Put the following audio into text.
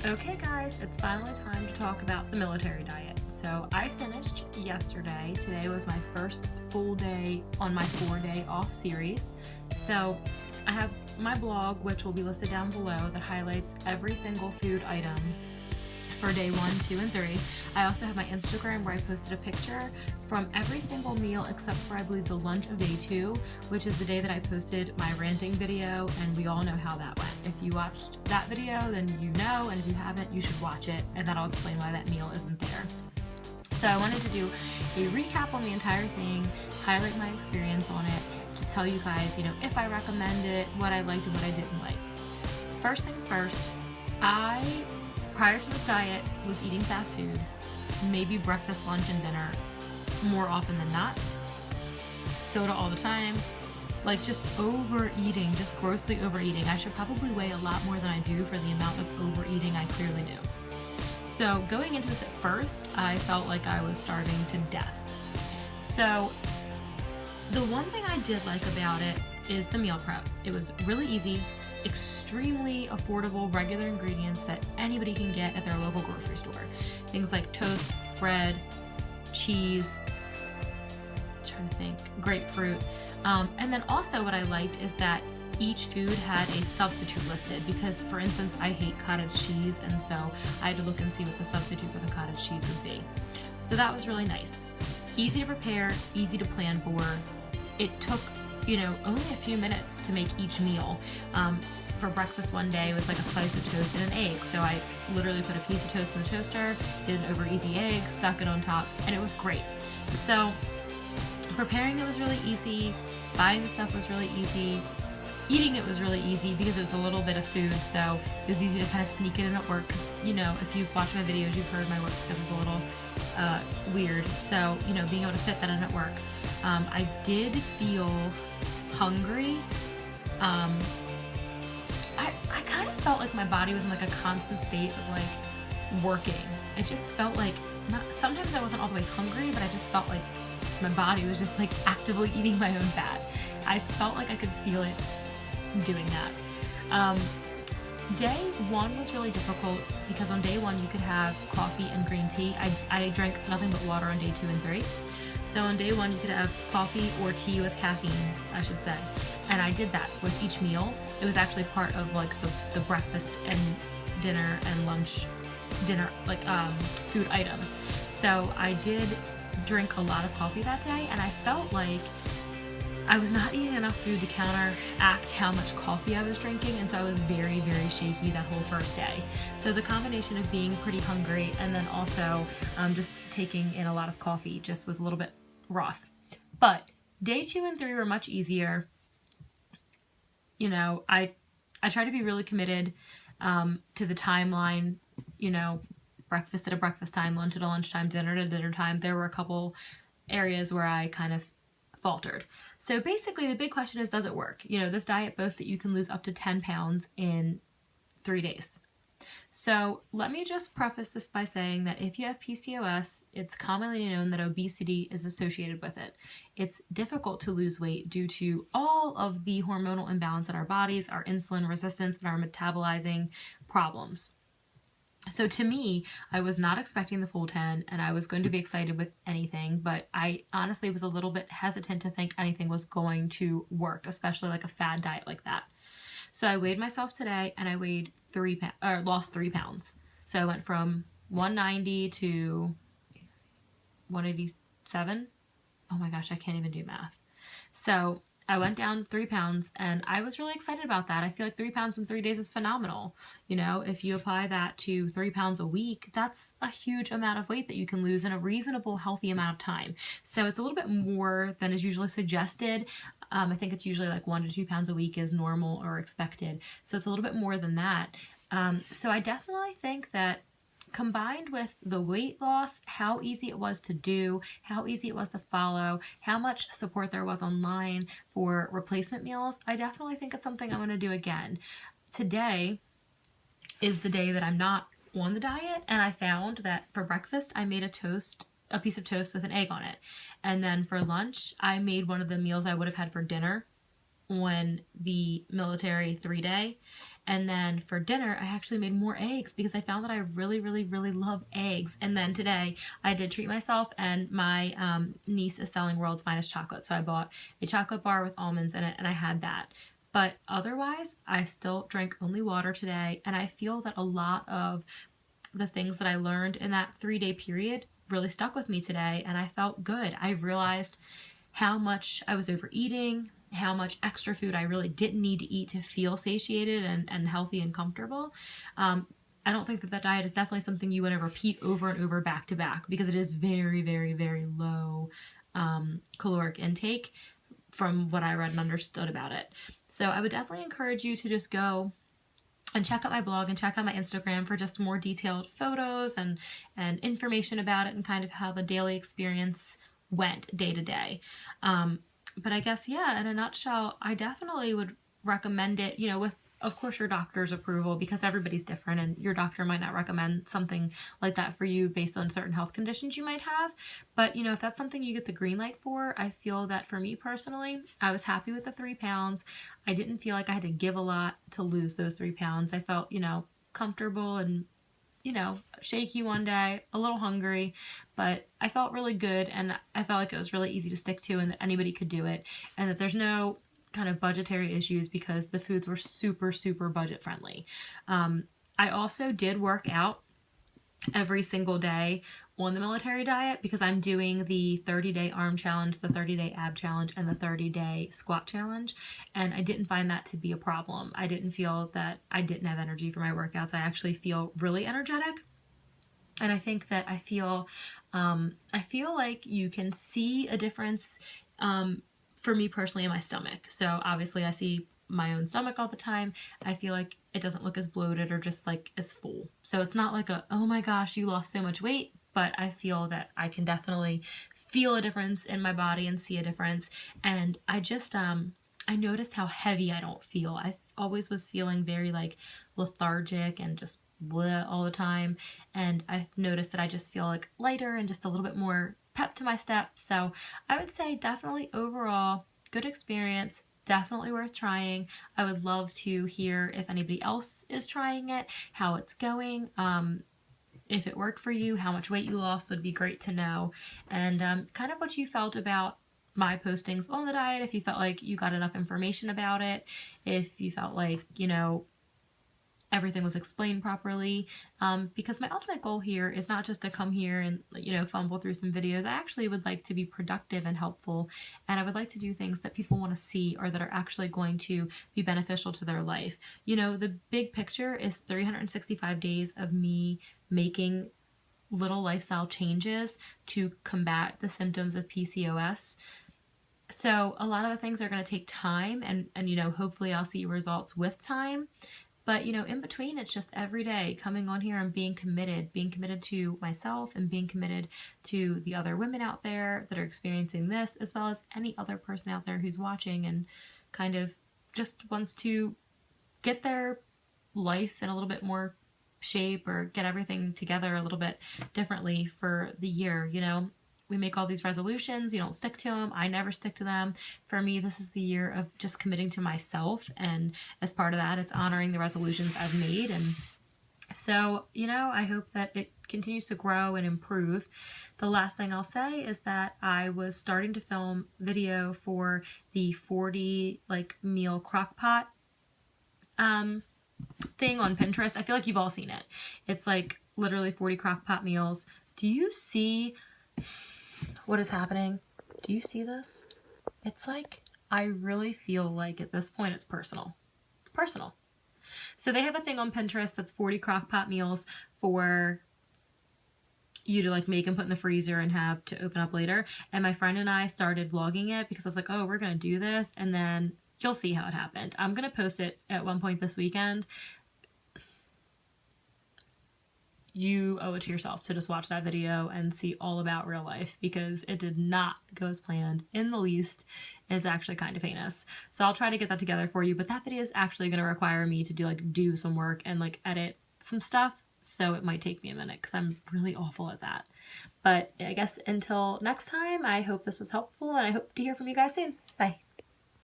Okay guys, it's finally time to talk about the military diet. So I finished yesterday. Today was my first full day on my 4-day off series. So I have my blog, which will be listed down below, that highlights every single food item for day 1, 2, and 3. I also have my Instagram where I posted a picture from every single meal except for, I believe, the lunch of day 2, which is the day that I posted my ranting video, and we all know how that went. If you watched that video, then you know, and if you haven't, you should watch it, and that'll explain why that meal isn't there. So I wanted to do a recap on the entire thing, highlight my experience on it, just tell you guys, if I recommend it, what I liked and what I didn't like. First things first, prior to this diet, was eating fast food, maybe breakfast, lunch, and dinner more often than not. Soda all the time, like just overeating, just grossly overeating. I should probably weigh a lot more than I do for the amount of overeating I clearly do. So going into this at first, I felt like I was starving to death. So the one thing I did like about it is the meal prep. It was really easy, extremely affordable, regular ingredients that anybody can get at their local grocery store. Things like toast, bread, cheese, grapefruit. And then also what I liked is that each food had a substitute listed because, for instance, I hate cottage cheese, and so I had to look and see what the substitute for the cottage cheese would be. So that was really nice. Easy to prepare, easy to plan for. It took only a few minutes to make each meal. For breakfast one day, it was like a slice of toast and an egg. So I literally put a piece of toast in the toaster, did an over easy egg, stuck it on top, and it was great. So preparing it was really easy, buying the stuff was really easy, eating it was really easy because it was a little bit of food, so it was easy to kind of sneak it in at work because, if you've watched my videos, you've heard my work schedule is a little weird. So, being able to fit that in at work. I did feel hungry. I kind of felt like my body was in like a constant state of like working. I just felt like, sometimes I wasn't all the way hungry, but I just felt like my body was just like actively eating my own fat. I felt like I could feel it doing that. Day 1 was really difficult because on day 1 you could have coffee and green tea. I drank nothing but water on day 2 and 3. So on day 1 you could have coffee or tea with caffeine, I should say. And I did that with each meal. It was actually part of like the breakfast and dinner and lunch, food items. So I did drink a lot of coffee that day, and I felt like I was not eating enough food to counteract how much coffee I was drinking, and so I was very, very shaky that whole first day. So the combination of being pretty hungry and then also just taking in a lot of coffee just was a little bit rough. But day 2 and 3 were much easier. I try to be really committed to the timeline, breakfast at a breakfast time, lunch at a lunchtime, dinner at a dinner time. There were a couple areas where I kind of faltered. So basically the big question is, does it work? This diet boasts that you can lose up to 10 pounds in 3 days. So let me just preface this by saying that if you have PCOS, it's commonly known that obesity is associated with it. It's difficult to lose weight due to all of the hormonal imbalance in our bodies, our insulin resistance, and our metabolizing problems. So to me, I was not expecting the full 10, and I was going to be excited with anything, but I honestly was a little bit hesitant to think anything was going to work, especially like a fad diet like that. So I weighed myself today, and I weighed lost 3 pounds. So I went from 190 to 187. Oh my gosh, I can't even do math. So I went down 3 pounds, and I was really excited about that. I feel like 3 pounds in 3 days is phenomenal. If you apply that to 3 pounds a week, that's a huge amount of weight that you can lose in a reasonable, healthy amount of time. So it's a little bit more than is usually suggested. I think it's usually like 1 to 2 pounds a week is normal or expected. So it's a little bit more than that. So I definitely think that combined with the weight loss, how easy it was to do, how easy it was to follow, how much support there was online for replacement meals, I definitely think it's something I'm going to do again. Today is the day that I'm not on the diet, and I found that for breakfast I made a piece of toast with an egg on it. And then for lunch, I made one of the meals I would have had for dinner on the military 3-day. And then for dinner, I actually made more eggs because I found that I really, really, really love eggs. And then today I did treat myself, and my niece is selling World's Finest chocolate. So I bought a chocolate bar with almonds in it, and I had that. But otherwise, I still drank only water today. And I feel that a lot of the things that I learned in that 3-day period really stuck with me today, and I felt good. I realized how much I was overeating, how much extra food I really didn't need to eat to feel satiated and healthy and comfortable. I don't think that that diet is definitely something you want to repeat over and over back to back, because it is very, very, very low caloric intake from what I read and understood about it. So I would definitely encourage you to just go and check out my blog and check out my Instagram for just more detailed photos and information about it and kind of how the daily experience went day to day. But I guess, yeah, in a nutshell, I definitely would recommend it, with, of course, your doctor's approval, because everybody's different and your doctor might not recommend something like that for you based on certain health conditions you might have. But, if that's something you get the green light for, I feel that for me personally, I was happy with the 3 pounds. I didn't feel like I had to give a lot to lose those 3 pounds. I felt, comfortable and, shaky one day, a little hungry, but I felt really good, and I felt like it was really easy to stick to and that anybody could do it, and that there's no kind of budgetary issues because the foods were super, super budget friendly. I also did work out every single day on the military diet because I'm doing the 30-day arm challenge, the 30-day ab challenge, and the 30-day squat challenge. And I didn't find that to be a problem. I didn't feel that I didn't have energy for my workouts. I actually feel really energetic. And I think that I feel like you can see a difference for me personally in my stomach. So obviously I see my own stomach all the time. I feel like it doesn't look as bloated or just like as full. So it's not like oh my gosh, you lost so much weight, but I feel that I can definitely feel a difference in my body and see a difference. And I just, I noticed how heavy I don't feel. I always was feeling very like lethargic and just bleh all the time. And I've noticed that I just feel like lighter and just a little bit more pep to my step. So I would say definitely overall good experience. Definitely worth trying. I would love to hear if anybody else is trying it, how it's going, if it worked for you, how much weight you lost would be great to know, and kind of what you felt about my postings on the diet, if you felt like you got enough information about it, if you felt like, everything was explained properly, because my ultimate goal here is not just to come here and, fumble through some videos. I actually would like to be productive and helpful, and I would like to do things that people want to see or that are actually going to be beneficial to their life. The big picture is 365 days of me making little lifestyle changes to combat the symptoms of PCOS. So a lot of the things are going to take time, and hopefully I'll see results with time. But, in between, it's just every day coming on here and being committed to myself and being committed to the other women out there that are experiencing this, as well as any other person out there who's watching and kind of just wants to get their life in a little bit more shape or get everything together a little bit differently for the year. We make all these resolutions, you don't stick to them. I never stick to them. For me, this is the year of just committing to myself, and as part of that, it's honoring the resolutions I've made. And so, I hope that it continues to grow and improve. The last thing I'll say is that I was starting to film video for the 40 meal crock pot thing on Pinterest. I feel like you've all seen it. It's literally 40 crock pot meals. Do you see what is happening? Do you see this? It's I really feel like at this point it's personal. It's personal. So they have a thing on Pinterest that's 40 crock pot meals for you to make and put in the freezer and have to open up later. And my friend and I started vlogging it because I was like, oh, we're going to do this. And then you'll see how it happened. I'm going to post it at one point this weekend. You owe it to yourself to just watch that video and see all about real life, because it did not go as planned in the least. It's actually kind of heinous. So I'll try to get that together for you, but that video is actually going to require me to do some work and edit some stuff. So it might take me a minute because I'm really awful at that. But I guess until next time, I hope this was helpful, and I hope to hear from you guys soon. Bye.